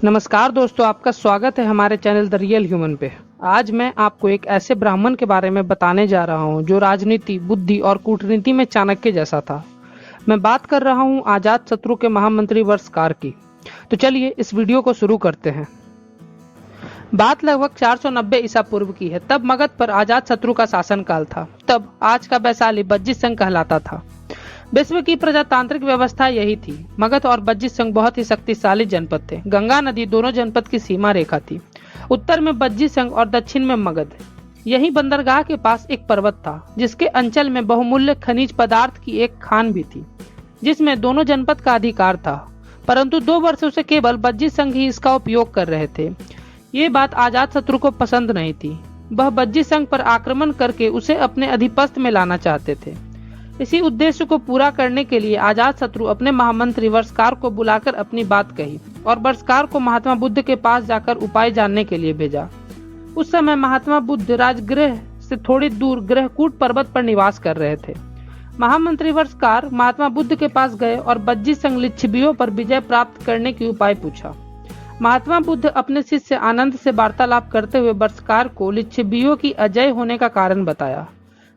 नमस्कार दोस्तों, आपका स्वागत है हमारे चैनल द रियल ह्यूमन पे। आज मैं आपको एक ऐसे ब्राह्मण के बारे में बताने जा रहा हूँ जो राजनीति, बुद्धि और कूटनीति में चाणक्य जैसा था। मैं बात कर रहा हूँ आजाद शत्रु के महामंत्री वर्षकार की। तो चलिए इस वीडियो को शुरू करते हैं। बात लगभग 490 ईसा पूर्व की है। तब मगध पर आजाद शत्रु का शासनकाल था। तब आज का वैशाली बज्जित संघ कहलाता था। विश्व की प्रजातांत्रिक व्यवस्था यही थी। मगध और बज्जित संघ बहुत ही शक्तिशाली जनपद थे। गंगा नदी दोनों जनपद की सीमा रेखा थी। उत्तर में बज्जित संघ और दक्षिण में मगध। यही बंदरगाह के पास एक पर्वत था जिसके अंचल में बहुमूल्य खनिज पदार्थ की एक खान भी थी, जिसमें दोनों जनपद का अधिकार था। परंतु 2 वर्षों से केवल बज्जित संघ ही इसका उपयोग कर रहे थे। ये बात आजाद शत्रु को पसंद नहीं थी। वह बज्जित संघ पर आक्रमण करके उसे अपने अधिपत्य में लाना चाहते थे। इसी उद्देश्य को पूरा करने के लिए आजाद शत्रु अपने महामंत्री वर्षकार को बुलाकर अपनी बात कही और वर्षकार को महात्मा बुद्ध के पास जाकर उपाय जानने के लिए भेजा। उस समय महात्मा बुद्ध राजगृह से थोड़ी दूर ग्रहकूट पर्वत पर निवास कर रहे थे। महामंत्री वर्षकार महात्मा बुद्ध के पास गए और बज्जित संघ लिच्छवियों पर विजय प्राप्त करने की उपाय पूछा। महात्मा बुद्ध अपने शिष्य आनंद से वार्तालाप करते हुए वर्षकार को लिच्छवियों की अजय होने का कारण बताया।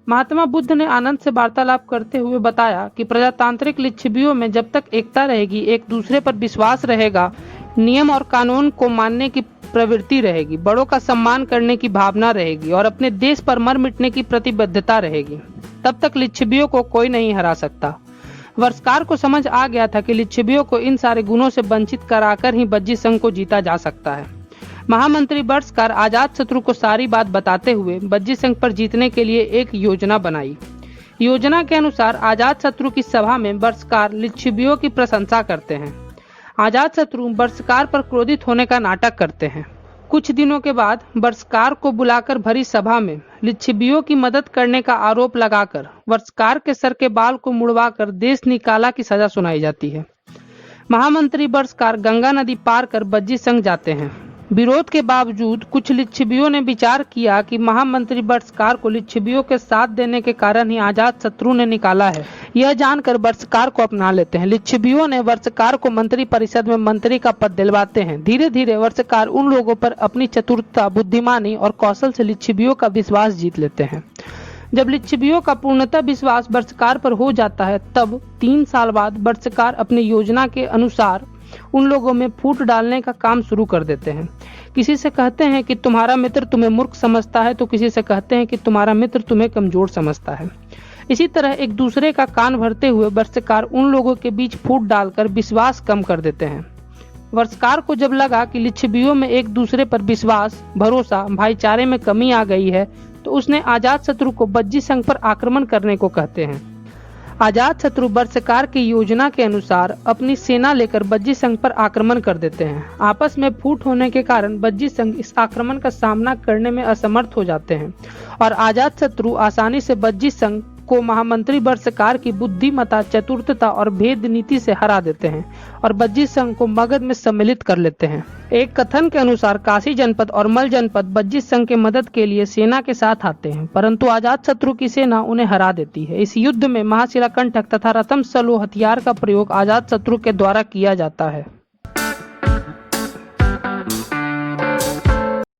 महात्मा बुद्ध ने आनंद से वार्तालाप करते हुए बताया कि प्रजातांत्रिक लिच्छवियों में जब तक एकता रहेगी, एक दूसरे पर विश्वास रहेगा, नियम और कानून को मानने की प्रवृत्ति रहेगी, बड़ों का सम्मान करने की भावना रहेगी और अपने देश पर मर मिटने की प्रतिबद्धता रहेगी, तब तक लिच्छवियों को कोई नहीं हरा सकता। वर्षकार को समझ आ गया था कि लिच्छवियों को इन सारे गुणों से वंचित कराकर ही बज्जित संघ को जीता जा सकता है। महामंत्री वर्षकार आजाद शत्रु को सारी बात बताते हुए बज्जित संघ पर जीतने के लिए एक योजना बनाई। योजना के अनुसार आजाद शत्रु की सभा में वर्षकार लिच्छवियों की प्रशंसा करते हैं। आजाद शत्रु वर्षकार पर क्रोधित होने का नाटक करते हैं। कुछ दिनों के बाद वर्षकार को बुलाकर भरी सभा में लिच्छवियों की मदद करने का आरोप लगाकर वर्षकार के सर के बाल को मुड़वाकर देश निकाला की सजा सुनाई जाती है। महामंत्री वर्षकार गंगा नदी पार कर बज्जित संघ जाते हैं। विरोध के बावजूद कुछ लिच्छवियों ने विचार किया कि महामंत्री वर्षकार को लिच्छवियों के साथ देने के कारण ही आजाद शत्रु ने निकाला है। यह जानकर वर्षकार को अपना लेते हैं। लिच्छवियों ने वर्षकार को मंत्री परिषद में मंत्री का पद दिलवाते हैं। धीरे धीरे वर्षकार उन लोगों पर अपनी चतुरता, बुद्धिमानी और कौशल से लिच्छवियों का विश्वास जीत लेते हैं। जब लिच्छवियों का पूर्णतः विश्वास वर्षकार पर हो जाता है, तब 3 साल बाद वर्षकार अपनी योजना के अनुसार उन लोगों में फूट डालने का काम शुरू कर देते हैं। किसी से कहते हैं कि तुम्हारा मित्र तुम्हें मूर्ख समझता है, तो किसी से कहते हैं कि तुम्हारा मित्र तुम्हें कमजोर समझता है। इसी तरह एक दूसरे का कान भरते हुए वर्षकार उन लोगों के बीच फूट डालकर विश्वास कम कर देते हैं। वर्षकार को जब लगा कि लिच्छवियों में एक दूसरे पर विश्वास, भरोसा, भाईचारे में कमी आ गई है, तो उसने आजाद शत्रु को बज्जित संघ पर आक्रमण करने को कहते हैं। आजाद शत्रु वर्षकार की योजना के अनुसार अपनी सेना लेकर बज्जित संघ पर आक्रमण कर देते हैं। आपस में फूट होने के कारण बज्जित संघ इस आक्रमण का सामना करने में असमर्थ हो जाते हैं और आजाद शत्रु आसानी से बज्जित संघ को महामंत्री वर्षकार की बुद्धिमता, चतुरता और भेद नीति से हरा देते हैं और बज्जित संघ को मगध में सम्मिलित कर लेते हैं। एक कथन के अनुसार काशी जनपद और मल जनपद बज्जित संघ के मदद के लिए सेना के साथ आते हैं, परंतु आजाद शत्रु की सेना उन्हें हरा देती है। इस युद्ध में महाशिलाकंटक तथा रतम सलो हथियार का प्रयोग आजाद शत्रु के द्वारा किया जाता है।